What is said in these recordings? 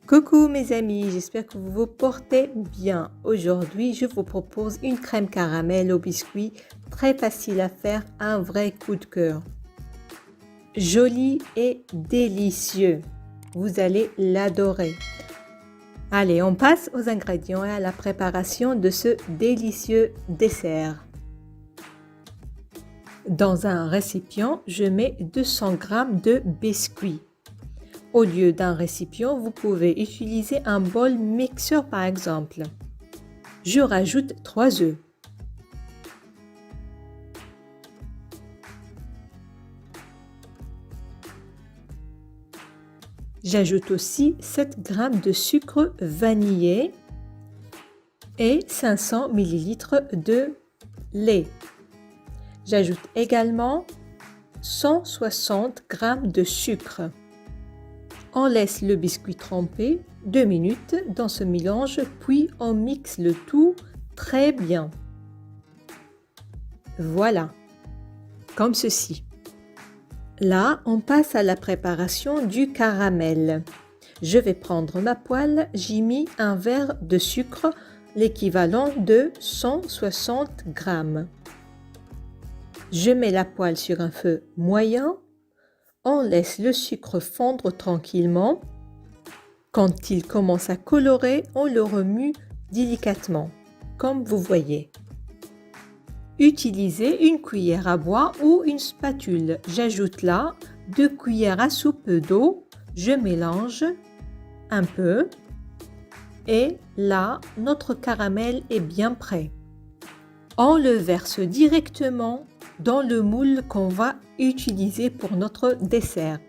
Coucou mes amis, j'espère que vous vous portez bien. Aujourd'hui, je vous propose une crème caramel au biscuit très facile à faire, un vrai coup de cœur. Joli et délicieux. Vous allez l'adorer. Allez, on passe aux ingrédients et à la préparation de ce délicieux dessert. Dans un récipient, je mets 200 g de biscuits. Au lieu d'un récipient, vous pouvez utiliser un bol mixeur par exemple. Je rajoute 3 œufs. J'ajoute aussi 7 g de sucre vanillé et 500 ml de lait. J'ajoute également 160 g de sucre. On laisse le biscuit tremper 2 minutes dans ce mélange, puis on mixe le tout très bien. Voilà, comme ceci. Là, on passe à la préparation du caramel. Je vais prendre ma poêle, j'y mis un verre de sucre, l'équivalent de 160 g. Je mets la poêle sur un feu moyen. On laisse le sucre fondre tranquillement. Quand il commence à colorer, on le remue délicatement, comme vous voyez. Utilisez une cuillère à bois ou une spatule. J'ajoute là 2 cuillères à soupe d'eau. Je mélange un peu. Et là, notre caramel est bien prêt. On le verse directement dans le moule qu'on va utiliser pour notre dessert.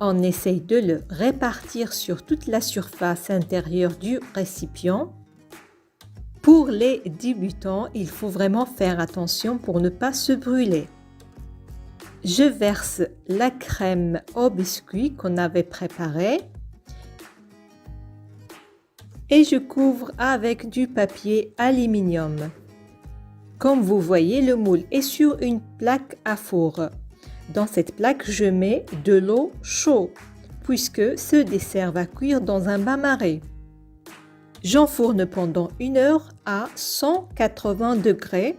On essaye de le répartir sur toute la surface intérieure du récipient. Pour les débutants, il faut vraiment faire attention pour ne pas se brûler. Je verse la crème au biscuit qu'on avait préparé et je couvre avec du papier aluminium. Comme vous voyez, le moule est sur une plaque à four. Dans cette plaque, je mets de l'eau chaude, puisque ce dessert va cuire dans un bain-marie. J'enfourne pendant 1 heure à 180 degrés.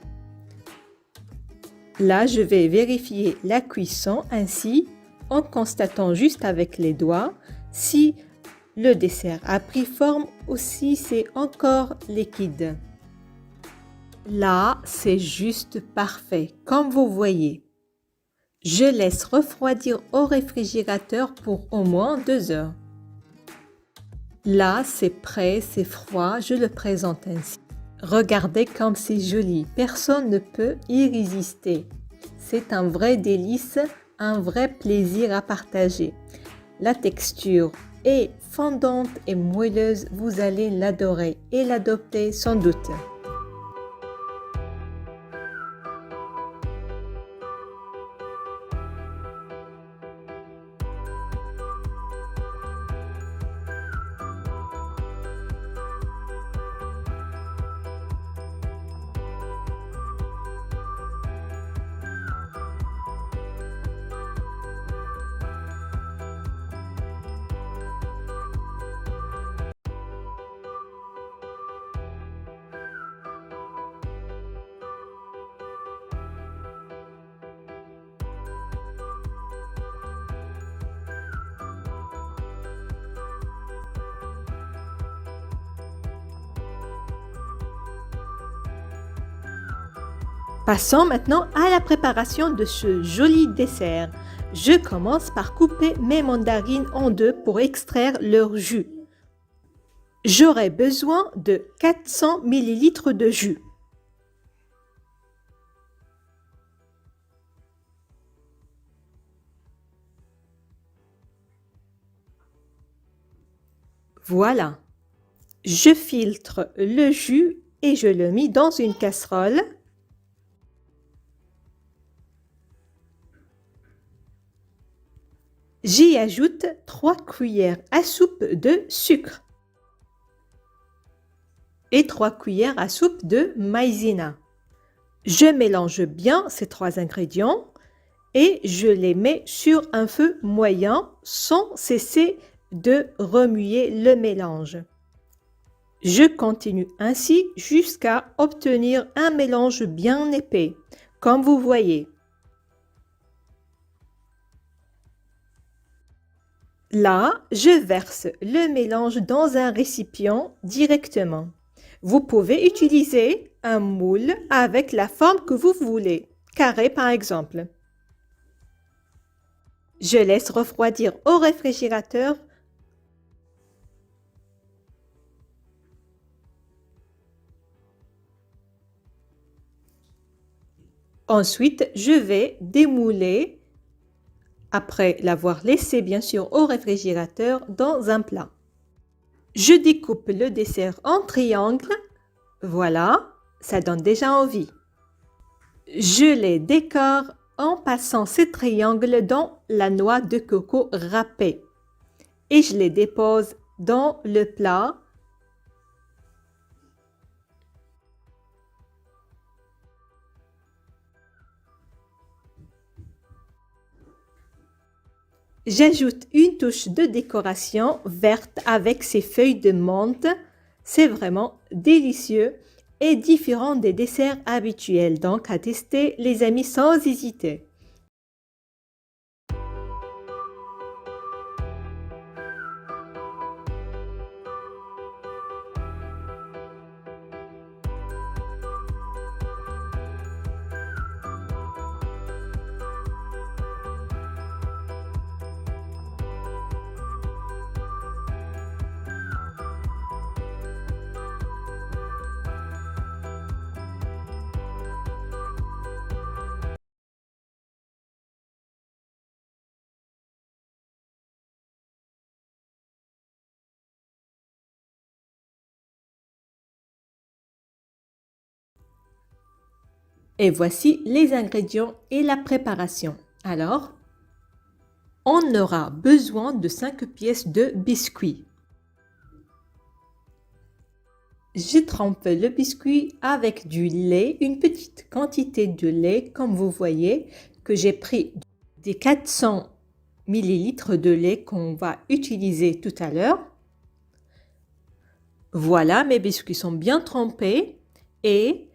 Là, je vais vérifier la cuisson ainsi en constatant juste avec les doigts si le dessert a pris forme ou si c'est encore liquide. Là, c'est juste parfait, comme vous voyez. Je laisse refroidir au réfrigérateur pour au moins 2 heures. Là, c'est prêt, c'est froid, je le présente ainsi. Regardez comme c'est joli, personne ne peut y résister. C'est un vrai délice, un vrai plaisir à partager. La texture est fondante et moelleuse, vous allez l'adorer et l'adopter sans doute. Passons maintenant à la préparation de ce joli dessert. Je commence par couper mes mandarines en deux pour extraire leur jus. J'aurai besoin de 400 ml de jus. Voilà. Je filtre le jus et je le mets dans une casserole. J'y ajoute 3 cuillères à soupe de sucre et 3 cuillères à soupe de maïzena. Je mélange bien ces 3 ingrédients et je les mets sur un feu moyen sans cesser de remuer le mélange. Je continue ainsi jusqu'à obtenir un mélange bien épais, comme vous voyez. Là, je verse le mélange dans un récipient directement. Vous pouvez utiliser un moule avec la forme que vous voulez, carré par exemple. Je laisse refroidir au réfrigérateur. Ensuite, je vais démouler, après l'avoir laissé bien sûr au réfrigérateur, dans un plat. Je découpe le dessert en triangles. Voilà, ça donne déjà envie. Je les décore en passant ces triangles dans la noix de coco râpée. Et je les dépose dans le plat. J'ajoute une touche de décoration verte avec ces feuilles de menthe. C'est vraiment délicieux et différent des desserts habituels. Donc à tester les amis sans hésiter. Et voici les ingrédients et la préparation. Alors, on aura besoin de 5 pièces de biscuits. Je trempe le biscuit avec du lait, une petite quantité de lait, comme vous voyez, que j'ai pris des 400 ml de lait qu'on va utiliser tout à l'heure. Voilà, mes biscuits sont bien trempés et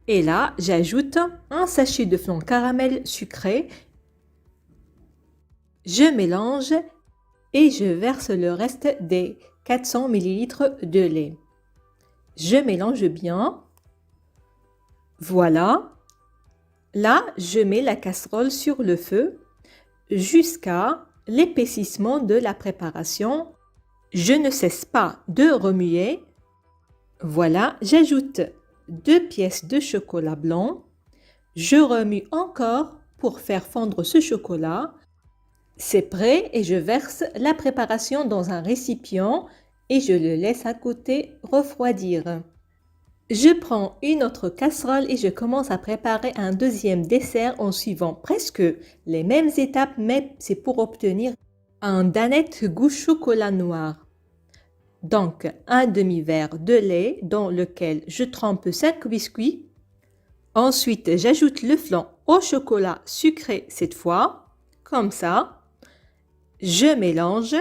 là, j'ajoute un sachet de flan caramel sucré. Je mélange et je verse le reste des 400 ml de lait. Je mélange bien. Voilà. Là, je mets la casserole sur le feu jusqu'à l'épaississement de la préparation. Je ne cesse pas de remuer. Voilà, j'ajoute 2 pièces de chocolat blanc. Je remue encore pour faire fondre ce chocolat. C'est prêt et je verse la préparation dans un récipient et je le laisse à côté refroidir. Je prends une autre casserole et je commence à préparer un deuxième dessert en suivant presque les mêmes étapes, mais c'est pour obtenir un danette goût chocolat noir. Donc, un demi-verre de lait dans lequel je trempe 5 biscuits. Ensuite, j'ajoute le flan au chocolat sucré cette fois, comme ça. Je mélange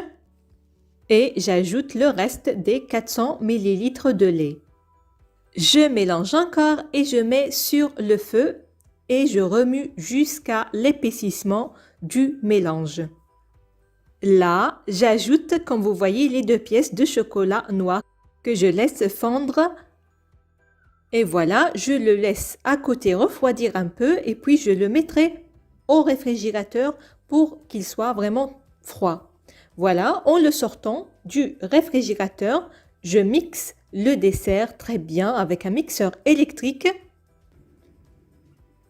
et j'ajoute le reste des 400 ml de lait. Je mélange encore et je mets sur le feu et je remue jusqu'à l'épaississement du mélange. Là, j'ajoute, comme vous voyez, les 2 pièces de chocolat noir que je laisse fondre. Et voilà, je le laisse à côté refroidir un peu et puis je le mettrai au réfrigérateur pour qu'il soit vraiment froid. Voilà, en le sortant du réfrigérateur, je mixe le dessert très bien avec un mixeur électrique.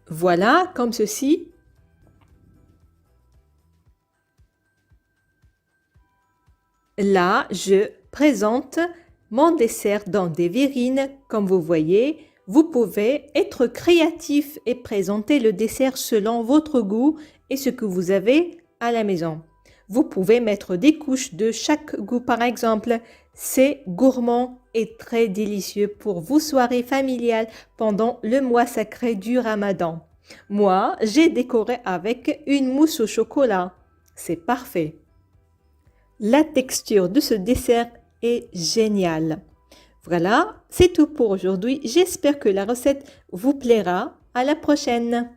Voilà, comme ceci. Là, je présente mon dessert dans des verrines, comme vous voyez. Vous pouvez être créatif et présenter le dessert selon votre goût et ce que vous avez à la maison. Vous pouvez mettre des couches de chaque goût par exemple. C'est gourmand et très délicieux pour vos soirées familiales pendant le mois sacré du Ramadan. Moi, j'ai décoré avec une mousse au chocolat. C'est parfait. La texture de ce dessert est géniale. Voilà, c'est tout pour aujourd'hui. J'espère que la recette vous plaira. À la prochaine!